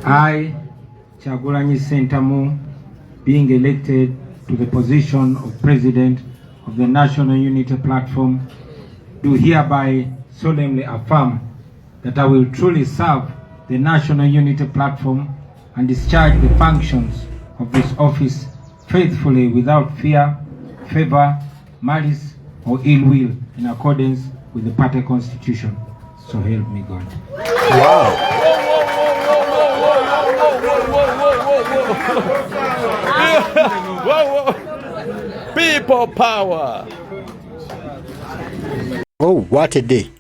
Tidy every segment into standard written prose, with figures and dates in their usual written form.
I, Kyagulanyi Ssentamu, being elected to the position of President of the National Unity Platform, do hereby solemnly affirm that I will truly serve the National Unity Platform and discharge the functions of this office faithfully without fear, favor, malice, or ill will, in accordance with the party constitution. So help me God. Wow. People power. Oh, what a day.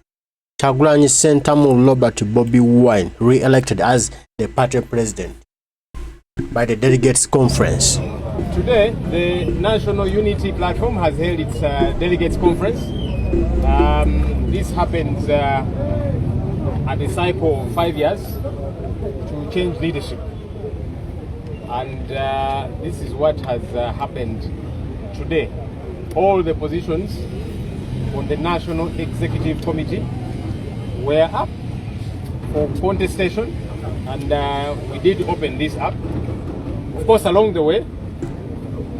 Kyagulanyi Ssentamu Robert Bobi Wine re-elected as the party president by the Delegates Conference. Today, the National Unity Platform has held its Delegates Conference. This happens at a cycle of 5 years to change leadership. And this is what has happened today. All the positions on the National Executive Committee were up for contestation, and we did open this up. Of course, along the way,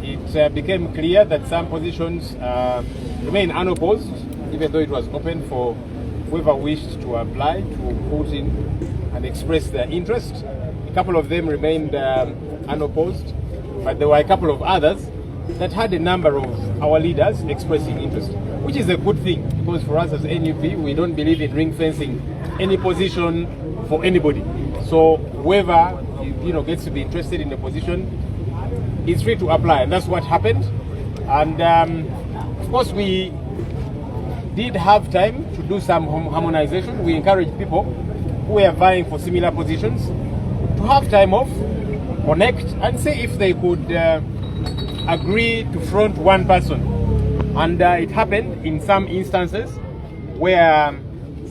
it became clear that some positions remain unopposed, even though it was open for whoever wished to apply to put in and express their interest. A couple of them remained unopposed, but there were a couple of others that had a number of our leaders expressing interest, which is a good thing, because for us as NUP, we don't believe in ring fencing any position for anybody. So whoever gets to be interested in the position is free to apply, and that's what happened. And of course, we did have time to do some harmonization. We encourage people who are vying for similar positions to have time off, connect, and see if they could agree to front one person. And it happened in some instances where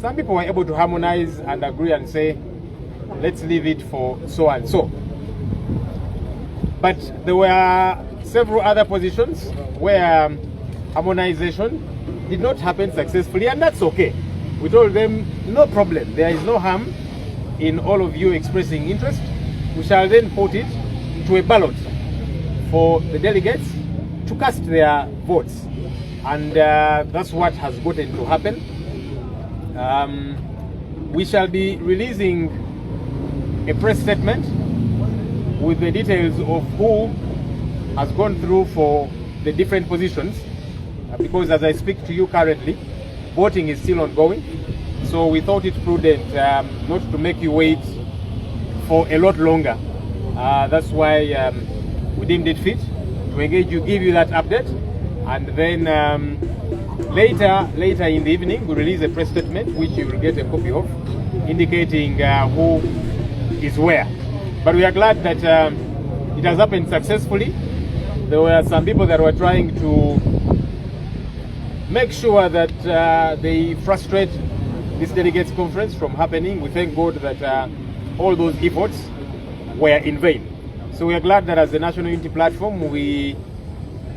some people were able to harmonize and agree and say, let's leave it for so and so. But there were several other positions where harmonization did not happen successfully, and that's okay. We told them, no problem, there is no harm in all of you expressing interest. We shall then put it to a ballot for the delegates to cast their votes. And that's what has gotten to happen. We shall be releasing a press statement with the details of who has gone through for the different positions, because as I speak to you currently, voting is still ongoing. So we thought it prudent not to make you wait for a lot longer. That's why we deemed it fit to engage you, give you that update, and then later in the evening we release a press statement which you will get a copy of, indicating who is where. But we are glad that it has happened successfully. There were some people that were trying to make sure that they frustrate this delegates conference from happening. We thank God that all those efforts were in vain. So we are glad that as the National Unity Platform, we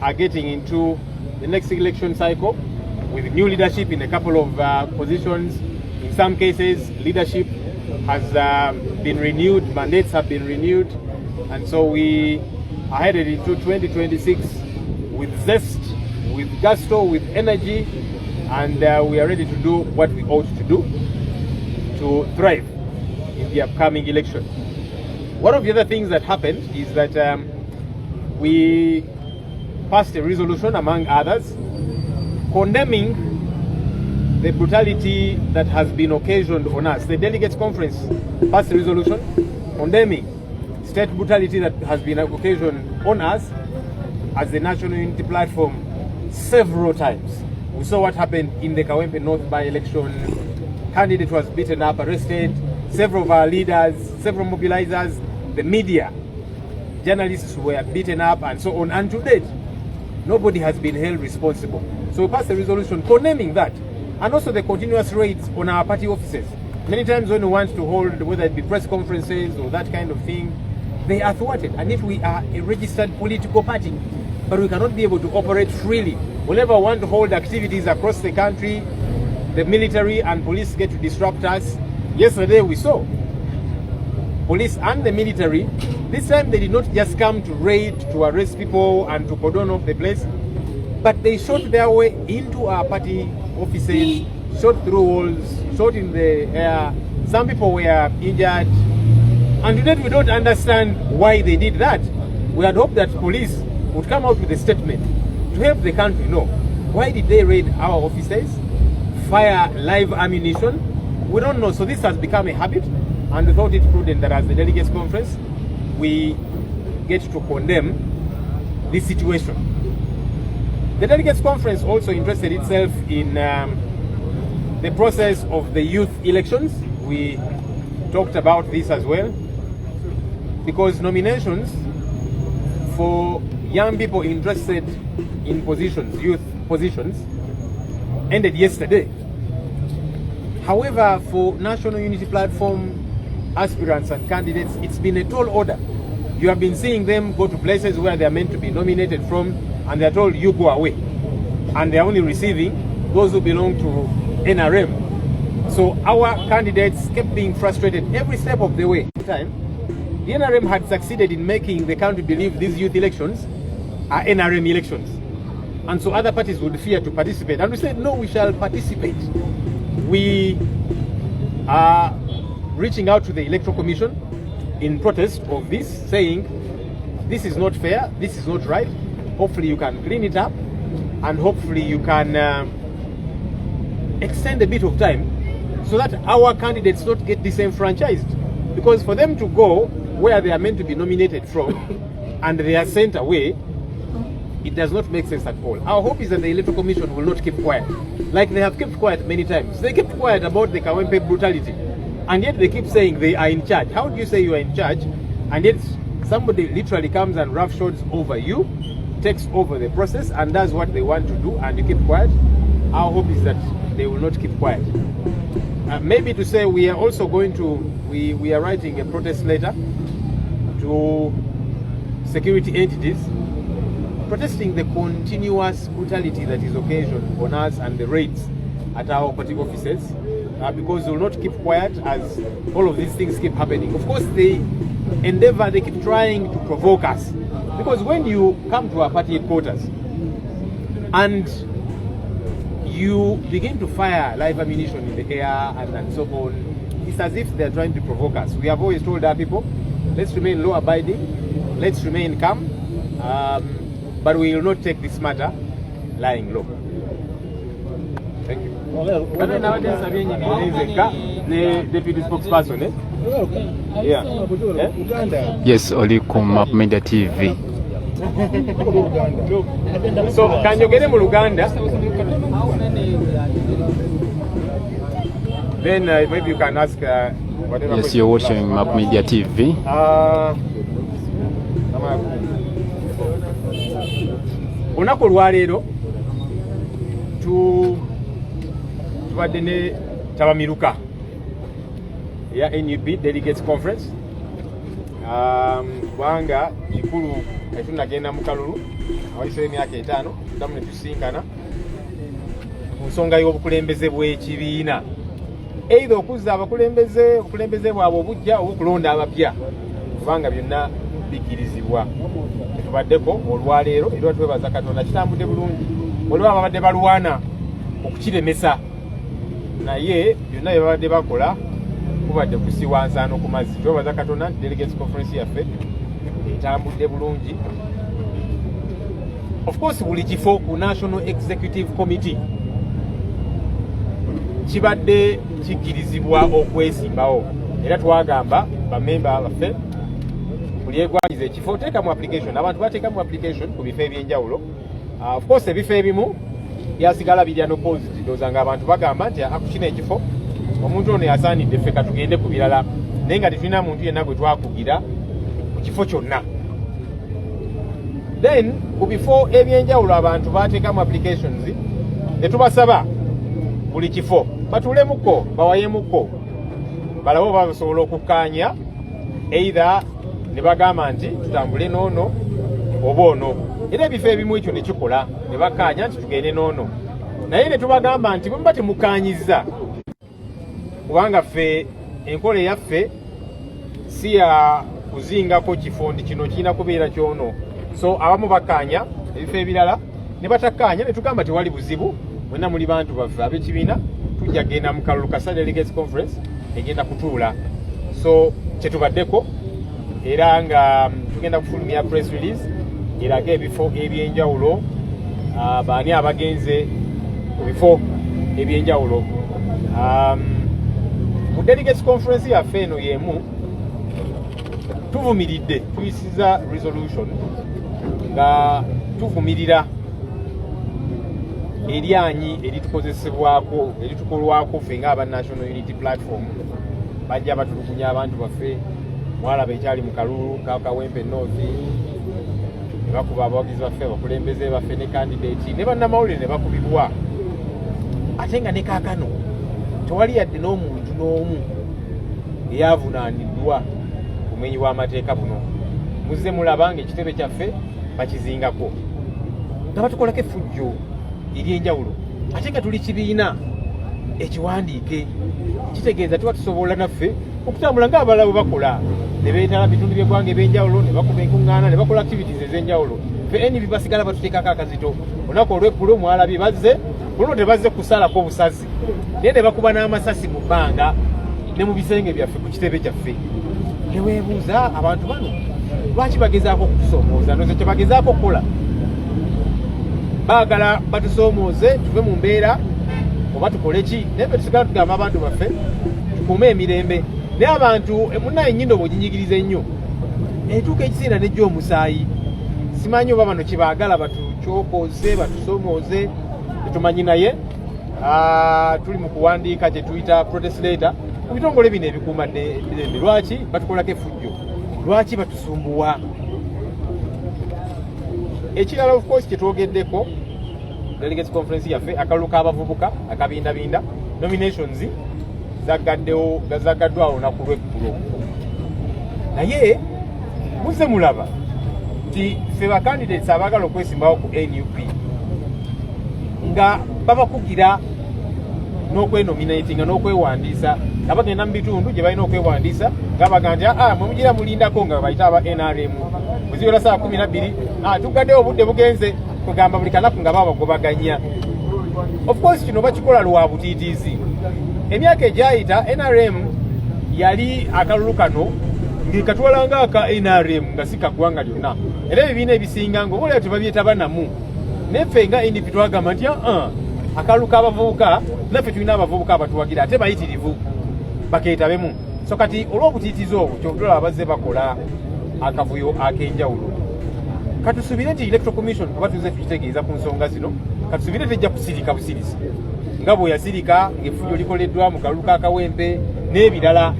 are getting into the next election cycle with new leadership in a couple of positions. In some cases, leadership has been renewed, mandates have been renewed, and so we are headed into 2026 with zest, with gusto, with energy, and we are ready to do what we ought to do to thrive in the upcoming election. One of the other things that happened is that we passed a resolution, among others, condemning the brutality that has been occasioned on us. The Delegates Conference passed a resolution condemning state brutality that has been occasioned on us as the National Unity Platform several times. We saw what happened in the Kawempe North by-election. Candidate was beaten up, arrested. Several of our leaders, several mobilizers, the media, journalists were beaten up, and so on. And to date, nobody has been held responsible. So we passed a resolution condemning that, and also the continuous raids on our party offices. Many times when we want to hold, whether it be press conferences or that kind of thing, they are thwarted. And if we are a registered political party, but we cannot be able to operate freely. Whenever we want to hold activities across the country, the military and police get to disrupt us. Yesterday we saw police and the military, this time they did not just come to raid, to arrest people and to cordon off the place, but they shot their way into our party offices, shot through walls, shot in the air. Some people were injured. And today we don't understand why they did that. We had hoped that police would come out with a statement to help the country know. Why did they raid our offices, fire live ammunition? We don't know. So this has become a habit, and we thought it prudent that as the Delegates Conference, we get to condemn this situation. The Delegates Conference also interested itself in the process of the youth elections. We talked about this as well, because nominations for young people interested in positions, youth positions, ended yesterday. However, for National Unity Platform aspirants and candidates, it's been a tall order. You have been seeing them go to places where they are meant to be nominated from, and they are told, you go away. And they are only receiving those who belong to NRM. So our candidates kept being frustrated every step of the way. The NRM had succeeded in making the country believe these youth elections are NRM elections. And so other parties would fear to participate. And we said, no, we shall participate. We are reaching out to the Electoral Commission in protest of this, saying, this is not fair, this is not right. Hopefully you can clean it up, and hopefully you can extend a bit of time so that our candidates don't get disenfranchised. Because for them to go where they are meant to be nominated from and they are sent away, it does not make sense at all. Our hope is that the Electoral Commission will not keep quiet, like they have kept quiet many times. They kept quiet about the Kawempe brutality, and yet they keep saying they are in charge. How do you say you are in charge, and yet somebody literally comes and roughshods over you, takes over the process, and does what they want to do, and you keep quiet? Our hope is that they will not keep quiet. Maybe to say we are also going to, we are writing a protest letter to security entities protesting the continuous brutality that is occasioned on us and the raids at our party offices, because they will not keep quiet as all of these things keep happening. Of course, they endeavor, they keep trying to provoke us, because when you come to our party headquarters and you begin to fire live ammunition in the air and so on, it's as if they're trying to provoke us. We have always told our people, let's remain law-abiding, let's remain calm, but we will not take this matter lying low. Thank you. The deputy spokesperson, eh? Yeah. Yes, Olikum Map Media TV. So, can you get him Luganda? Then maybe you can ask whatever. Yes, you're watching Map Media TV. Olunaku lwaleero tubadde ne tabamiruka ya NUP Delegates Conference, kubanga kikulu tunagenda mu kalulu awayiseewo emyaka 5 tuddamu ne tusinkana ku nsonga y'obukulembeze bw'ekibiina, either okuzza obukulembeze bwabwe obujja oba okulonda abapya, kubanga byonna bikkirizibwa. Tubaddeko olwaleero era twebaza Katonda, kitambudde bulungi. Waliwo ababadde balwana okukiremesa, naye byonna bye babadde bakola kubadde kusiwa nsaano ku mazzi. Twebaza Katonda nti Delegates Conference yaffe etambudde bulungi. Of course, buli kifo ku National Executive Committee kibadde kikkirizibwa okwesimbawo, era twagamba bamemba baffe buli egwanyiza ekifo teekamu application. Abantu bateekamu application ku bifo ebyenjawulo. Of course, ebifo ebimu byasigala birya n'opposite, ndowooza nga abantu bagamba nti akukina ekifo omuntu ono yasaanidde ffe katugende ku birala, naye nga tetulina muntu yenna gwe twakugira ku kifo kyonna. Then ku bifo ebyenjawulo abantu bateekamu applications, ne tubasaba buli kifo batuulemuko, bawayemuko, balabe oba basobola okukkaanya, either ne bagamba nti tutambule n'ono oba ono. Era ebifo ebimu ekyo ne kikola, ne bakkaanya nti tugende n'ono. Naye ne tubagamba nti bwe muba temukkaanyizza, kubanga ffe enkola eyaffe si ya kuzingako kifondi kino kirina kubeera kyono. So abamu bakkaanya ebifo ebirala ne batakkaanya ne tugamba tewali buzibu, mwenna muli bantu baffe ab'ekibiina tujja genda mu kalulu ka Delegates Conference egenda kutuula. So kyetubaddeko era nga tugenda kufulumya press release eraga ebifo ebyenjawulo, baani abagenze ku bifo ebyenjawulo. Mu Delegates Conference yaffe eno yemu tuvumiridde, tuyisiza resolution nga tuvumirira eryanyi eritukozesebwako eritukolwako ffe ng'aba National Unity Platform bajja batulugunya abantu baffe. Mwalaba ekyali mu kalulu ka Kawempe North ne bakuba abawagizi baffe, abakulembeze baffe ne candidate ne bannamawulire ne bakubibwa. Ate nga ne kaakano tewali yadde n'omuntu n'omu eyavunaaniddwa bumenyi bw'amateeka buno. Muzze mulaba ng'ekitebe kyaffe bakizingako nga batukolako effujjo ery'enjawulo, ate nga tuli kibiina ekiwandiike. Kitegeeza tuba tusobola naffe okutambula ng'abalala bwe bakola, ne beetala bitundu by'eggwanga ebyenjawulo, ne bakuba enkuŋŋaana, ne bakola activities ez'enjawulo. Ffe NUP basigala batuteekako akazito. Olunaku olw'eggulo mwalabye bazze kuno tebazze kusalako busazi, naye ne bakuba n'amasasi mu bbanga ne mu bisenge byaffe ku kitebe kyaffe. Ne weebuuza abantu bano lwaki bagezaako okutusoomooza? Noze kye bagezaako okukola, baagala batusoomooze tuve mu mbeera oba tukole ki? Naye ffe tusigala tugamba abantu baffe tukuume emirembe. Naye abantu munnaye ennyindo bw'oginyigiriza ennyo etuuka ekisinda nejja omusaayi. Simanyi oba bano kibaagala batukyokooze batusoomooze, tetumanyi. Naye tuli mu kuwandiika kye tuyita protest letter ku bitongole bino ebikuuma ddembe. Lwaki batukolako effujjo? Lwaki batusumbuwa? Ekirala of course kye twogeddeko Delegates Conference yaffe, akalulu k'abavubuka akabindabinda, nominations zaggaddwawo olunaku lw'eggulo. Naye muzze mulaba nti ffe ba candidates abaagala okwesimbawo ku NUP nga babakugira n'okwenominatinga n'okwewandiisa, nga bagenda mu bitundu gye balina okwewandiisa nga baga nti mwe mugira mulindako, nga bayita aba NRM buziwera saa 12 tugaddeyo obudde bugenze, kugamba buli kanaku nga babagobaganya. Of course kino bakikola lwa butiitiizi. Emyaka egyayita NRM yali akalulu kano ng'ekatwalanga aka NRM nga si kaggwanga lyonna, era ebibiina ebisinga ng'oboolera tebabyetabanamu. Neffe nga NUP twagamba nti akalulu k'abavubuka naffe tulina abavubuka abatuwagira ate bayitirivu bakeetabemu. So kati olw'obutiitiizi obwo kyotolaba bazze bakola akavuyo ak'enjawulo. Katusubire nti Electoral Commission kuba tuze tukitegeeza ku nsonga zino, katusubire tejja kusirika busirisi nga bwe yasirika ng'effujjo likoleddwa mu kalulu ka Kawempe n'ebirala.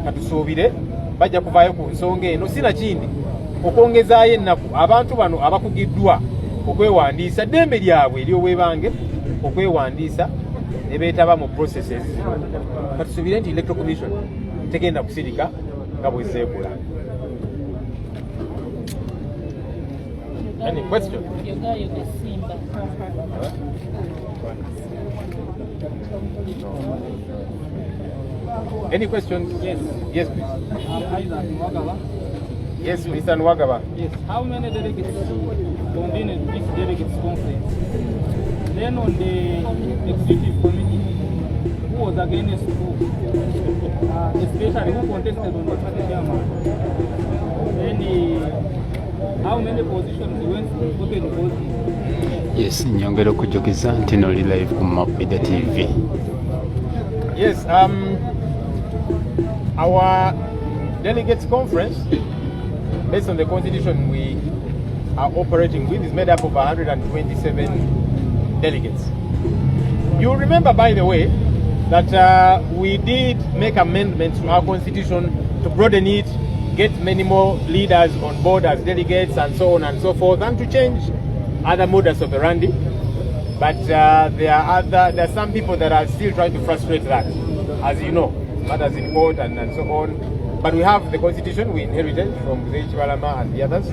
Katusuubire bajja kuvaayo ku nsonga eno, sinakindi okwongezaayo ennaku abantu bano abakugiddwa okwewandiisa, ddembe lyabwe ery'obwebange okwewandiisa ne beetaba mu processes zino. Katusuubire nti Electoral Commission tegenda kusirika nga bwe zeekola. Any question? Any questions? Yes. Yes, please. Isaac Nwagaba. Yes, Mr. Nwagaba. Yes. How many delegates convened this delegates conference? Then on the executive committee, who was against who? Especially who contested on the party chairman? Then how many positions went open voting? Yes, nyongera okujjukiza nti noli live ku Mapmedia TV. Yes, our delegates conference, based on the constitution we are operating with, is made up of 127 delegates. You remember, by the way, that we did make amendments to our constitution to broaden it, get many more leaders on board as delegates and so on and so forth, and to change other modus operandi. But there are some people that are still trying to frustrate that, as you know, matters in court and so on. But we have the constitution we inherited from Chibalama and the others.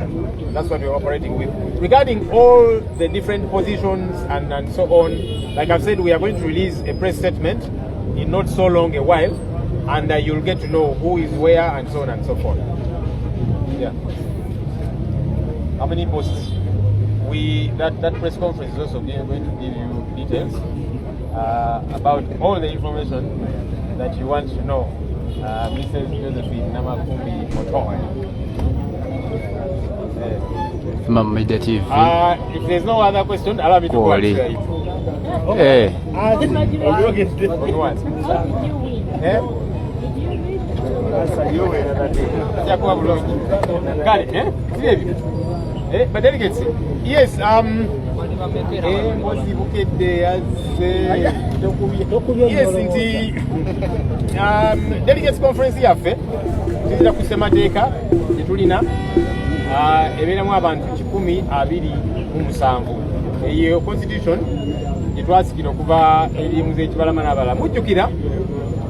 That's what we're operating with. Regarding all the different positions and so on, like I've said, we are going to release a press statement in not so long a while, and you'll get to know who is where and so on and so forth. Yeah. How many posts? That press conference is also going to give you details about all the information that you want to know. Mrs. Josephine Namakumbi Motoy. Media TV. If there's no other question, allow me to go and share it. Eh. But delegates, yes, yes, indeed. Delegates conference yaffe tuzira kusema teeka tetulina ebeeramu abantu 127 eyo constitution gyetwasikira okuva eri muzeekibalama n'abalala mujjukira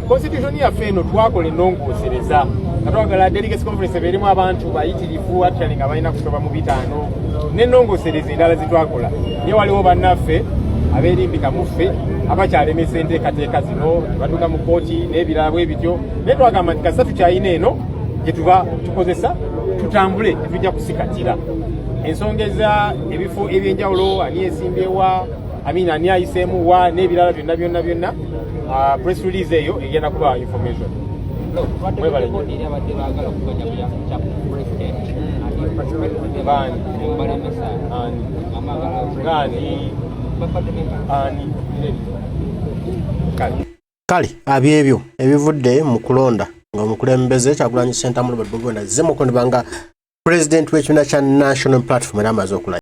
constitution yaffe eno twakola ennongoosereza nga twagala delegates conference ebeerimu abantu bayitirivu actually nga balina kusoba mu bitaano n'ennongoosereza endala zetwakola naye waliwo bannaffe abeerimbika muffe abakyalemesa enteekateeka zino batuuka mu kooti n'ebirala bwe bityo naye twagamba nti kasita tukyayina eno gye tuba tukozesa tutambule tetujja kusikatira ensonga eza ebifo ebyenjawulo ani esimbewa ani ayiseemu wa n'ebirala byonna press release eyo egenda kuba information. Kale abyebyo ebivudde mu kulonda nga omukulembeze Kyagulanyi Ssentamu Robert Bobi azze mu konibanga president w'ekibiina kya National Platform era amaze okulaya